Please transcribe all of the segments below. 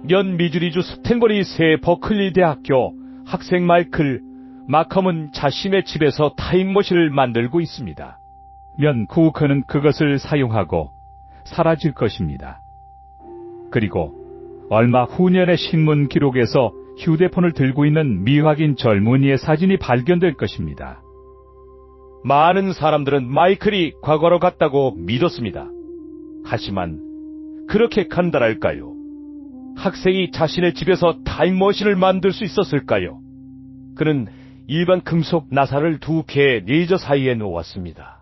연 미주리주 스탠버리 새 버클리 대학교 학생 마커는 자신의 집에서 타임머신을 만들고 있습니다. 후 그는 그것을 사용하고 사라질 것입니다. 그리고 얼마 후년의 신문 기록에서 휴대폰을 들고 있는 미확인 젊은이의 사진이 발견될 것입니다. 많은 사람들은 마이클이 과거로 갔다고 믿었습니다. 하지만 그렇게 간단할까요? 학생이 자신의 집에서 타임머신을 만들 수 있었을까요? 그는 일반 금속 나사를 2개의 레이저 사이에 놓았습니다.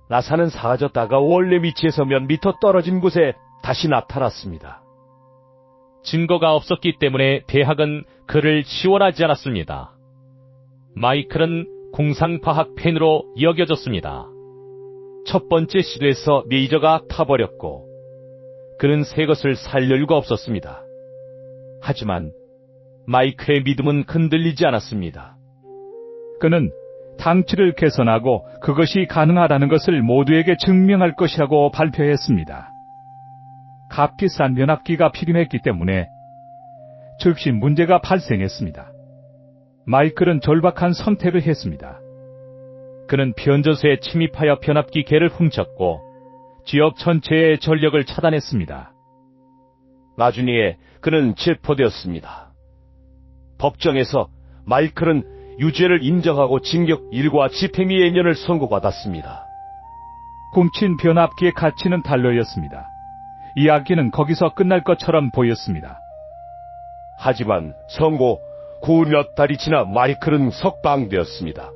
나사는 사라졌다가 원래 위치에서 몇 미터 떨어진 곳에 다시 나타났습니다. 증거가 없었기 때문에 대학은 그를 지원하지 않았습니다. 마이클은 공상과학 팬으로 여겨졌습니다. 첫 번째 시도에서 레이저가 타버렸고 그는 새 것을 살 여유가 없었습니다. 하지만 마이클의 믿음은 흔들리지 않았습니다. 그는 장치를 개선하고 그것이 가능하다는 것을 모두에게 증명할 것이라고 발표했습니다. 값비싼 변압기가 필요했기 때문에 즉시 문제가 발생했습니다. 마이클은 절박한 선택을 했습니다. 그는 변전소에 침입하여 변압기 개를 훔쳤고 지역 전체의 전력을 차단했습니다. 나중에 그는 체포되었습니다. 법정에서 마이클은 유죄를 인정하고 징역 1과 집행유예 2년을 선고받았습니다. 훔친 변압기의 가치는 $1였습니다. 이야기는 거기서 끝날 것처럼 보였습니다. 하지만 선고 후 몇 달이 지나 마이클은 석방되었습니다.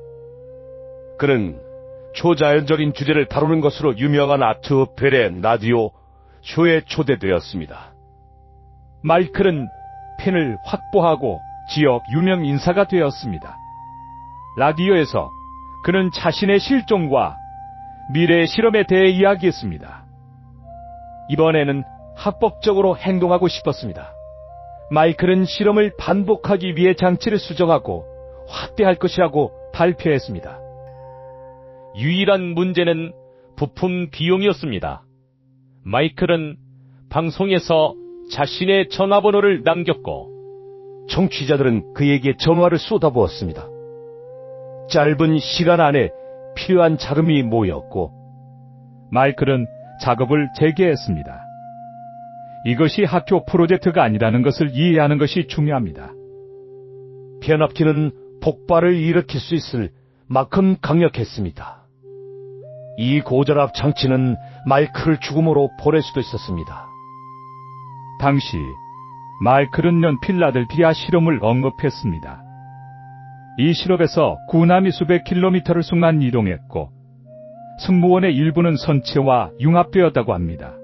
그는 초자연적인 주제를 다루는 것으로 유명한 아트 벨의 라디오 쇼에 초대되었습니다. 마이클은 팬을 확보하고 지역 유명 인사가 되었습니다. 라디오에서 그는 자신의 실종과 미래의 실험에 대해 이야기했습니다. 이번에는 합법적으로 행동하고 싶었습니다. 마이클은 실험을 반복하기 위해 장치를 수정하고 확대할 것이라고 발표했습니다. 유일한 문제는 부품 비용이었습니다. 마이클은 방송에서 자신의 전화번호를 남겼고 청취자들은 그에게 전화를 쏟아부었습니다. 짧은 시간 안에 필요한 자금이 모였고 마이클은 작업을 재개했습니다. 이것이 학교 프로젝트가 아니라는 것을 이해하는 것이 중요합니다. 변압기는 폭발을 일으킬 수 있을 만큼 강력했습니다. 이 고전압 장치는 마이클을 죽음으로 보낼 수도 있었습니다. 당시 마이클은 연 필라델피아 실험을 언급했습니다. 이 실험에서 군함이 수백 킬로미터를 순간 이동했고 승무원의 일부는 선체와 융합되었다고 합니다.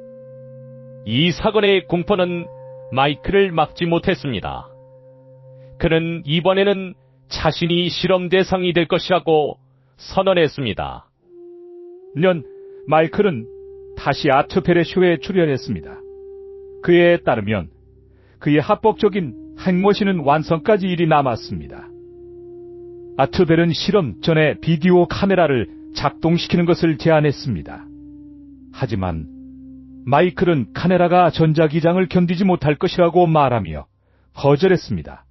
이 사건의 공포는 마이클을 막지 못했습니다. 그는 이번에는 자신이 실험 대상이 될 것이라고 선언했습니다. 년 마이클은 다시 아트펠의 쇼에 출연했습니다. 그에 따르면 그의 합법적인 핵머신은 완성까지 일이 남았습니다. 아트벨은 실험 전에 비디오 카메라를 작동시키는 것을 제안했습니다. 하지만 마이클은 카메라가 전자기장을 견디지 못할 것이라고 말하며 거절했습니다.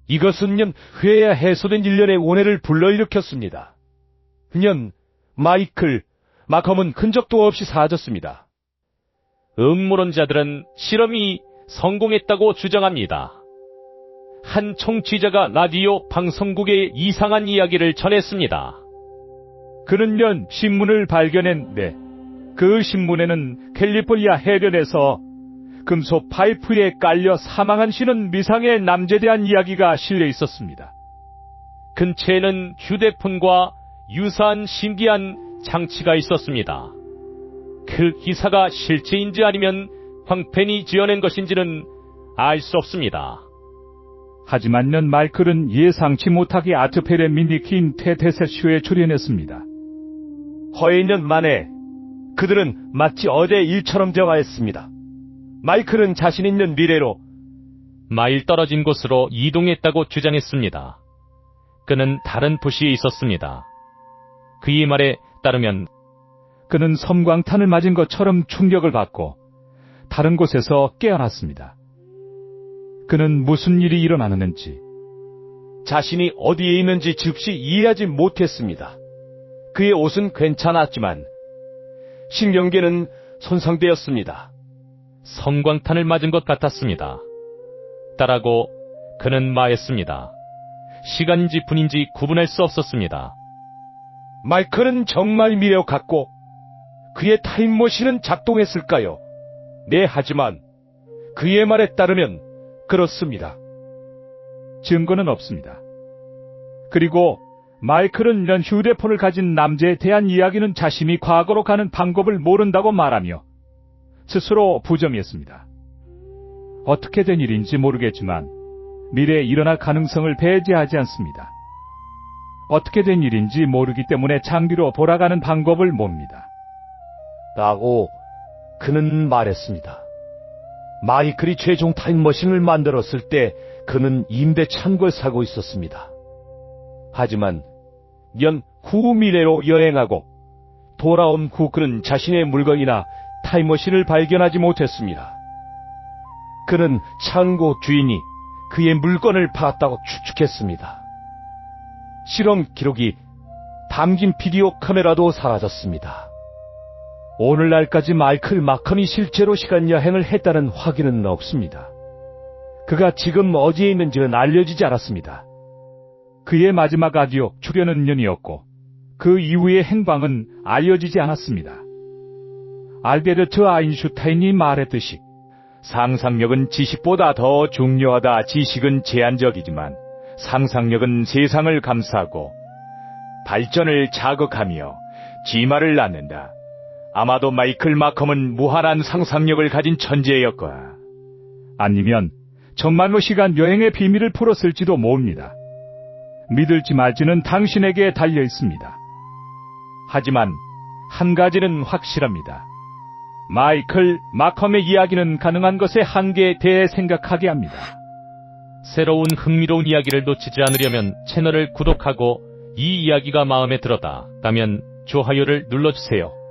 이것은 회야 해소된 일련의 원해를 불러일으켰습니다. 마컴은 흔적도 없이 사라졌습니다. 음모론자들은 실험이 성공했다고 주장합니다. 한 청취자가 라디오 방송국에 이상한 이야기를 전했습니다. 그는 신문을 발견했는데 그 신문에는 캘리포니아 해변에서 금속 파이프에 깔려 사망한 신은 미상의 남자에 대한 이야기가 실려 있었습니다. 근처에는 휴대폰과 유사한 신기한 장치가 있었습니다. 그 기사가 실제인지 아니면 황펜이 지어낸 것인지는 알 수 없습니다. 하지만 마이클은 예상치 못하게 아트펠의 미니킨 테테셋쇼에 출연했습니다. 허위년 만에 그들은 마치 어제 일처럼 대화했습니다. 마이클은 자신 있는 미래로 마일 떨어진 곳으로 이동했다고 주장했습니다. 그는 다른 도시에 있었습니다. 그의 말에 따르면 그는 섬광탄을 맞은 것처럼 충격을 받고 다른 곳에서 깨어났습니다. 그는 무슨 일이 일어나는지, 자신이 어디에 있는지 즉시 이해하지 못했습니다. 그의 옷은 괜찮았지만 신경계는 손상되었습니다. 성광탄을 맞은 것 같았습니다. 딸하고 그는 말했습니다. 시간인지 분인지 구분할 수 없었습니다. 마이클은 정말 미력 같고 그의 타임머신은 작동했을까요? 네, 하지만 그의 말에 따르면 그렇습니다. 증거는 없습니다. 그리고 마이클은 이런 휴대폰을 가진 남자에 대한 이야기는 자신이 과거로 가는 방법을 모른다고 말하며 스스로 부정했습니다. 어떻게 된 일인지 모르겠지만 미래에 일어날 가능성을 배제하지 않습니다. 어떻게 된 일인지 모르기 때문에 장기로 돌아가는 방법을 봅니다. 라고 그는 말했습니다. 마이클이 최종 타임머신을 만들었을 때 그는 임대창고에 살고 있었습니다. 하지만 연 후 미래로 여행하고 돌아온 후 그는 자신의 물건이나 타임머신을 발견하지 못했습니다. 그는 창고 주인이 그의 물건을 팔았다고 추측했습니다. 실험 기록이 담긴 비디오 카메라도 사라졌습니다. 오늘날까지 마이클 마컴이 실제로 시간 여행을 했다는 확인은 없습니다. 그가 지금 어디에 있는지는 알려지지 않았습니다. 그의 마지막 라디오 출연은 년이었고 그 이후의 행방은 알려지지 않았습니다. 알베르트 아인슈타인이 말했듯이 상상력은 지식보다 더 중요하다. 지식은 제한적이지만 상상력은 세상을 감싸고 발전을 자극하며 진화를 낳는다. 아마도 마이클 마컴은 무한한 상상력을 가진 천재였을 거야. 아니면 정말로 시간 여행의 비밀을 풀었을지도 모릅니다. 믿을지 말지는 당신에게 달려 있습니다. 하지만 한 가지는 확실합니다. 마이클 마컴의 이야기는 가능한 것의 한계에 대해 생각하게 합니다. 새로운 흥미로운 이야기를 놓치지 않으려면 채널을 구독하고 이 이야기가 마음에 들었다면 좋아요를 눌러주세요.